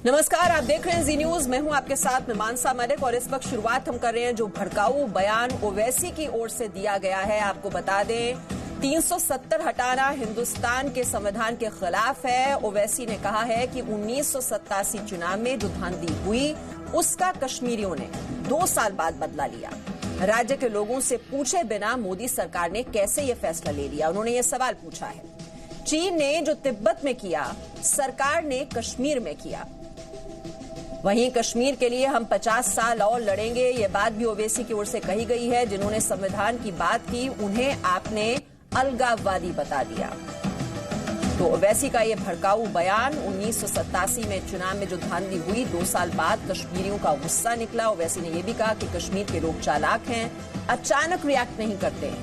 नमस्कार, आप देख रहे हैं जी न्यूज। मैं हूं आपके साथ में मानसा मलिक और इस वक्त शुरुआत हम कर रहे हैं जो भड़काऊ बयान ओवैसी की ओर से दिया गया है। आपको बता दें 370 हटाना हिंदुस्तान के संविधान के खिलाफ है। ओवैसी ने कहा है कि 1987 चुनाव में जो धांधली हुई उसका कश्मीरियों ने 2 साल बाद बदला लिया। राज्य के लोगों से पूछे बिना मोदी सरकार ने कैसे ये फैसला ले लिया, उन्होंने ये सवाल पूछा है। चीन ने जो तिब्बत में किया, सरकार ने कश्मीर में किया। वहीं कश्मीर के लिए हम 50 साल और लड़ेंगे, ये बात भी ओवैसी की ओर से कही गई है। जिन्होंने संविधान की बात की उन्हें आपने अलगाववादी बता दिया। तो ओवैसी का ये भड़काऊ बयान 1987 में चुनाव में जो धांधली हुई 2 साल बाद कश्मीरियों का गुस्सा निकला। ओवैसी ने यह भी कहा कि कश्मीर के लोग चालाक हैं, अचानक रिएक्ट नहीं करते हैं।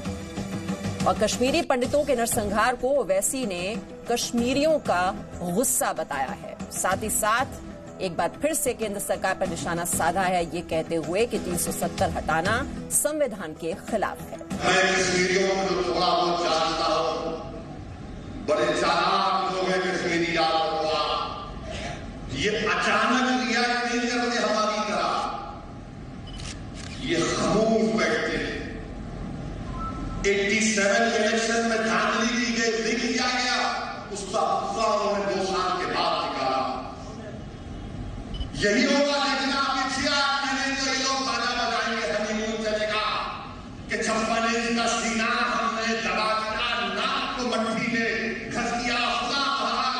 और कश्मीरी पंडितों के नरसंहार को ओवैसी ने कश्मीरियों का गुस्सा बताया है। साथ ही साथ एक बार फिर से केंद्र सरकार पर निशाना साधा है, ये कहते हुए कि 370 हटाना संविधान के खिलाफ है। मैं कश्मीरियों को जो थोड़ा बहुत जानता हूं, बड़े चालाक लोग हैं कश्मीरी आपको, ये अचानक रिएक्ट नहीं करते हमारी तरह, ये खामोश बैठते हैं। 87 इलेक्शन में धांधली दी गई, लिख दिया गया, उसका गुस्सा उन्होंने 2 साल के बाद निकाला। यही होगा, लेकिन आपके 6-8 महीने तो ये लोग बाजा बजाएंगे, हनीमून चलेगा कि 56 इंच का सीना हमने दबा दिया, नाक को मट्टी में घस दिया, खुदा बहाल।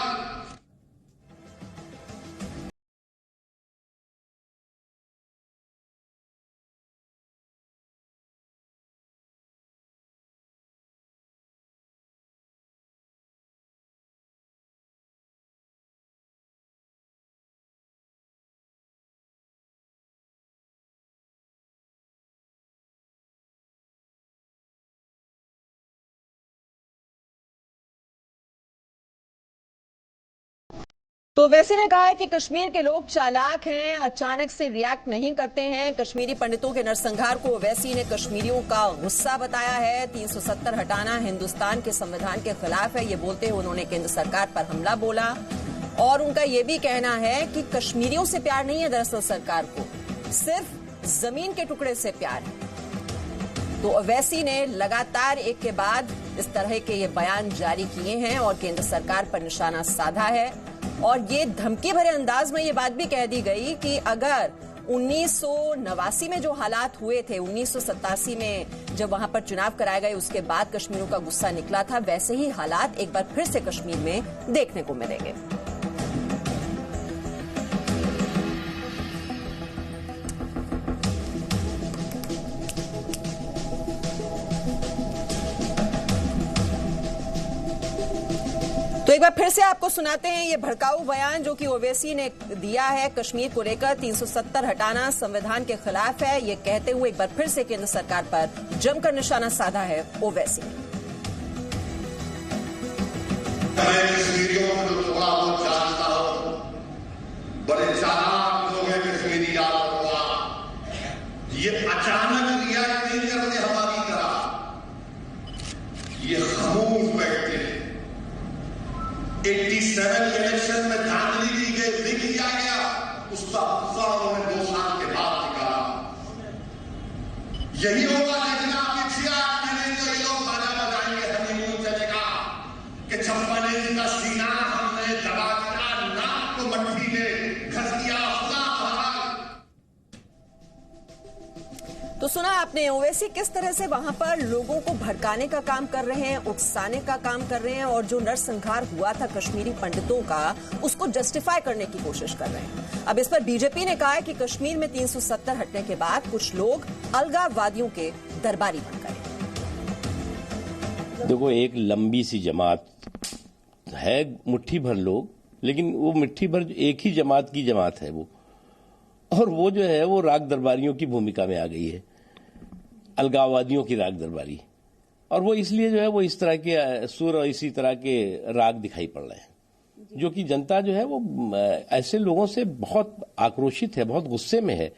तो ओवैसी ने कहा है कि कश्मीर के लोग चालाक हैं, अचानक से रिएक्ट नहीं करते हैं। कश्मीरी पंडितों के नरसंहार को ओवैसी ने कश्मीरियों का गुस्सा बताया है। 370 हटाना हिंदुस्तान के संविधान के खिलाफ है, ये बोलते हुए उन्होंने केंद्र सरकार पर हमला बोला। और उनका यह भी कहना है कि कश्मीरियों से प्यार नहीं है, दरअसल सरकार को सिर्फ जमीन के टुकड़े से प्यार है। तो ओवैसी ने लगातार एक के बाद इस तरह के ये बयान जारी किए हैं और केंद्र सरकार पर निशाना साधा है। और ये धमकी भरे अंदाज में ये बात भी कह दी गई कि अगर 1989 में जो हालात हुए थे, 1987 में जब वहां पर चुनाव कराए गए उसके बाद कश्मीरियों का गुस्सा निकला था, वैसे ही हालात एक बार फिर से कश्मीर में देखने को मिलेंगे। तो एक बार फिर से आपको सुनाते हैं ये भड़काऊ बयान जो कि ओवैसी ने दिया है कश्मीर को लेकर। 370 हटाना संविधान के खिलाफ है, ये कहते हुए एक बार फिर से केंद्र सरकार पर जमकर निशाना साधा है ओवैसी। मैं कश्मीरियों को जो थोड़ा बहुत जानता हूं, बड़े चालाक लोग हैं कश्मीरी आपको, ये अचानक रिएक्ट नहीं करते हमारी तरह, ये खामोश बैठते हैं। 87 इलेक्शन में धांधली दी गई, लिख दिया गया, उसका गुस्सा उन्होंने 2 साल के बाद निकाला। यही होगा, लेकिन आपके 6-8 महीने तो ये लोग बाजा बजाएंगे, हनीमून चलेगा कि 56 इंच का सीना हमने दबा दिया, नाक को मट्टी में घस दिया, खुदा बहाल। तो सुना आपने ओवैसी किस तरह से वहां पर लोगों को भड़काने का काम कर रहे हैं, उकसाने का काम कर रहे हैं और जो नरसंहार हुआ था कश्मीरी पंडितों का उसको जस्टिफाई करने की कोशिश कर रहे हैं। अब इस पर बीजेपी ने कहा है कि कश्मीर में 370 हटने के बाद कुछ लोग अलगाववादियों के दरबारी बन गए। देखो, एक लंबी सी जमात है, मुट्ठी भर लोग, लेकिन वो मुट्ठी भर एक ही जमात की जमात है वो, और वो जो है वो राग दरबारियों की भूमिका में आ गई है, अलगाववादियों की राग दरबारी। और वो इसलिए जो है वो इस तरह के सुर और इसी तरह के राग दिखाई पड़ रहे हैं, जो कि जनता जो है वो ऐसे लोगों से बहुत आक्रोशित है, बहुत गुस्से में है